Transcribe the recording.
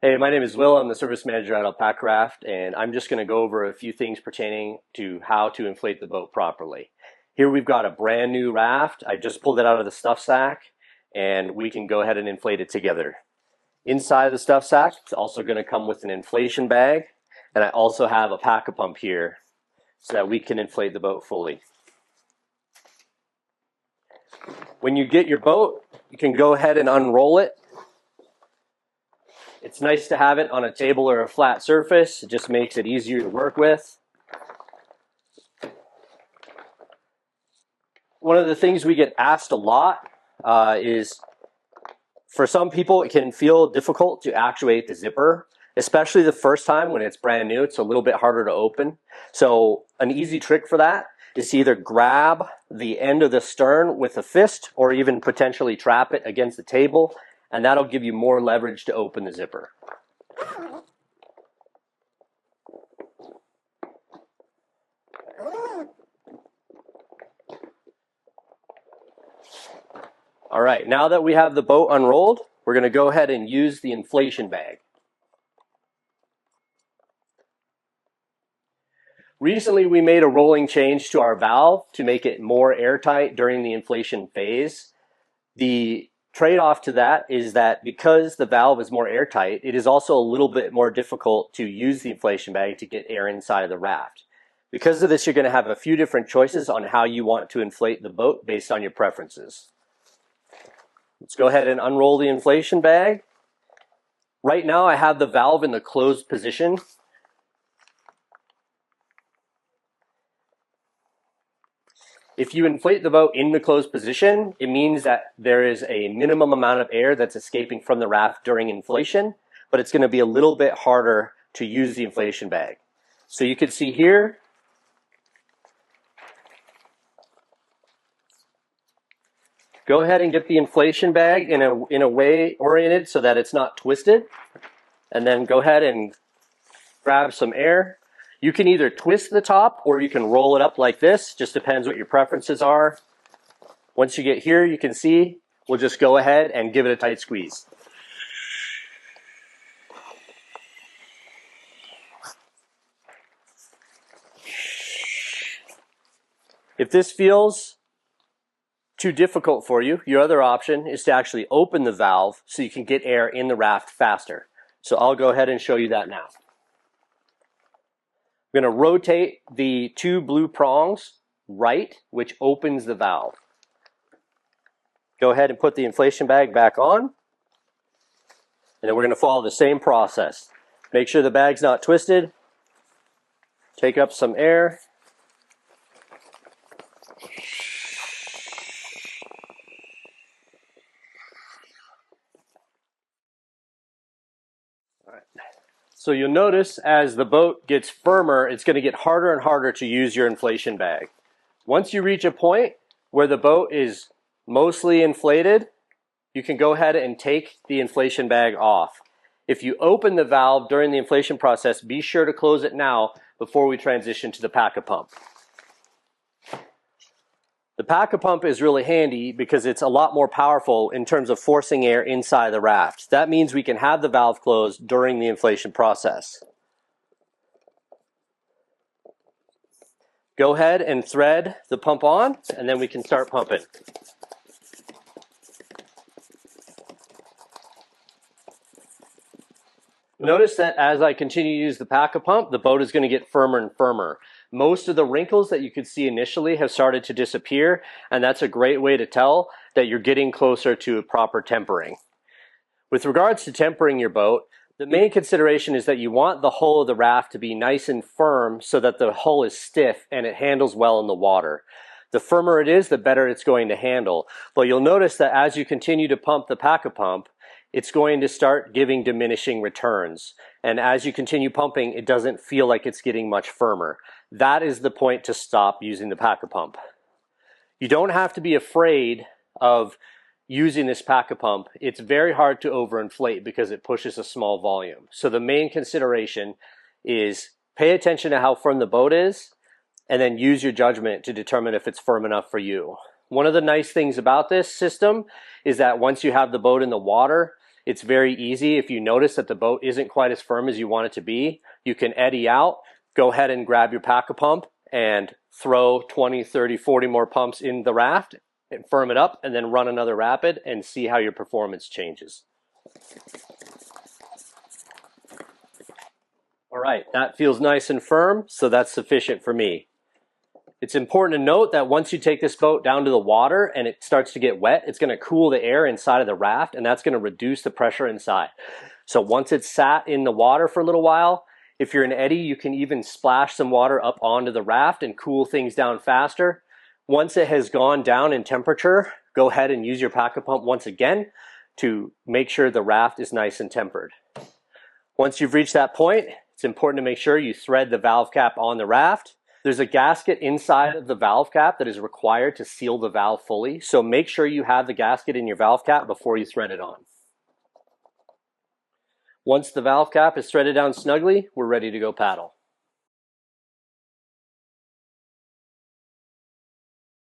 Hey, my name is Will. I'm the service manager at Alpacka Raft, and I'm just going to go over a few things pertaining to how to inflate the boat properly. Here we've got a brand new raft. I just pulled it out of the stuff sack, and we can go ahead and inflate it together. Inside the stuff sack, it's also going to come with an inflation bag, and I also have a Pack-A-Pump here so that we can inflate the boat fully. When you get your boat, you can go ahead and unroll it. It's nice to have it on a table or a flat surface. It just makes it easier to work with. One of the things we get asked a lot is, for some people, it can feel difficult to actuate the zipper, especially the first time when it's brand new. It's a little bit harder to open. So an easy trick for that is to either grab the end of the stern with a fist or even potentially trap it against the table, and that'll give you more leverage to open the zipper. All right, now that we have the boat unrolled, we're going to go ahead and use the inflation bag. Recently, we made a rolling change to our valve to make it more airtight during the inflation phase. The trade-off to that is that because the valve is more airtight, it is also a little bit more difficult to use the inflation bag to get air inside of the raft. Because of this, you're going to have a few different choices on how you want to inflate the boat based on your preferences. Let's go ahead and unroll the inflation bag. Right now, I have the valve in the closed position. If you inflate the boat in the closed position, it means that there is a minimum amount of air that's escaping from the raft during inflation, but it's going to be a little bit harder to use the inflation bag. So you can see here, go ahead and get the inflation bag in a way oriented so that it's not twisted, and then go ahead and grab some air. You can either twist the top or you can roll it up like this. Just depends what your preferences are. Once you get here, you can see, we'll just go ahead and give it a tight squeeze. If this feels too difficult for you, your other option is to actually open the valve so you can get air in the raft faster. So I'll go ahead and show you that now. I'm going to rotate the two blue prongs right, which opens the valve. Go ahead and put the inflation bag back on. And then we're going to follow the same process. Make sure the bag's not twisted. Take up some air. All right. So you'll notice as the boat gets firmer, it's going to get harder and harder to use your inflation bag. Once you reach a point where the boat is mostly inflated, you can go ahead and take the inflation bag off. If you open the valve during the inflation process, be sure to close it now before we transition to the Pack-A-Pump. The Pack-A-Pump is really handy because it's a lot more powerful in terms of forcing air inside the raft. That means we can have the valve closed during the inflation process. Go ahead and thread the pump on, and then we can start pumping. Notice that as I continue to use the Pack-A-Pump, the boat is going to get firmer and firmer. Most of the wrinkles that you could see initially have started to disappear, and that's a great way to tell that you're getting closer to proper tempering. With regards to tempering your boat, the main consideration is that you want the hull of the raft to be nice and firm so that the hull is stiff and it handles well in the water. The firmer it is, the better it's going to handle. But you'll notice that as you continue to pump the Pack-A-Pump, it's going to start giving diminishing returns. And as you continue pumping, it doesn't feel like it's getting much firmer. That is the point to stop using the Pack-A-Pump. You don't have to be afraid of using this Pack-A-Pump. It's very hard to overinflate because it pushes a small volume. So the main consideration is pay attention to how firm the boat is, and then use your judgment to determine if it's firm enough for you. One of the nice things about this system is that once you have the boat in the water, It's very easy. If you notice that the boat isn't quite as firm as you want it to be, you can eddy out, go ahead and grab your Pack-A-Pump and throw 20, 30, 40 more pumps in the raft and firm it up, and then run another rapid and see how your performance changes. All right, that feels nice and firm, so that's sufficient for me. It's important to note that once you take this boat down to the water and it starts to get wet, it's going to cool the air inside of the raft, and that's going to reduce the pressure inside. So once it's sat in the water for a little while, if you're an eddy, you can even splash some water up onto the raft and cool things down faster. Once it has gone down in temperature, go ahead and use your Pack-A-Pump once again to make sure the raft is nice and tempered. Once you've reached that point, it's important to make sure you thread the valve cap on the raft. There's a gasket inside of the valve cap that is required to seal the valve fully, so make sure you have the gasket in your valve cap before you thread it on. Once the valve cap is threaded down snugly, we're ready to go paddle.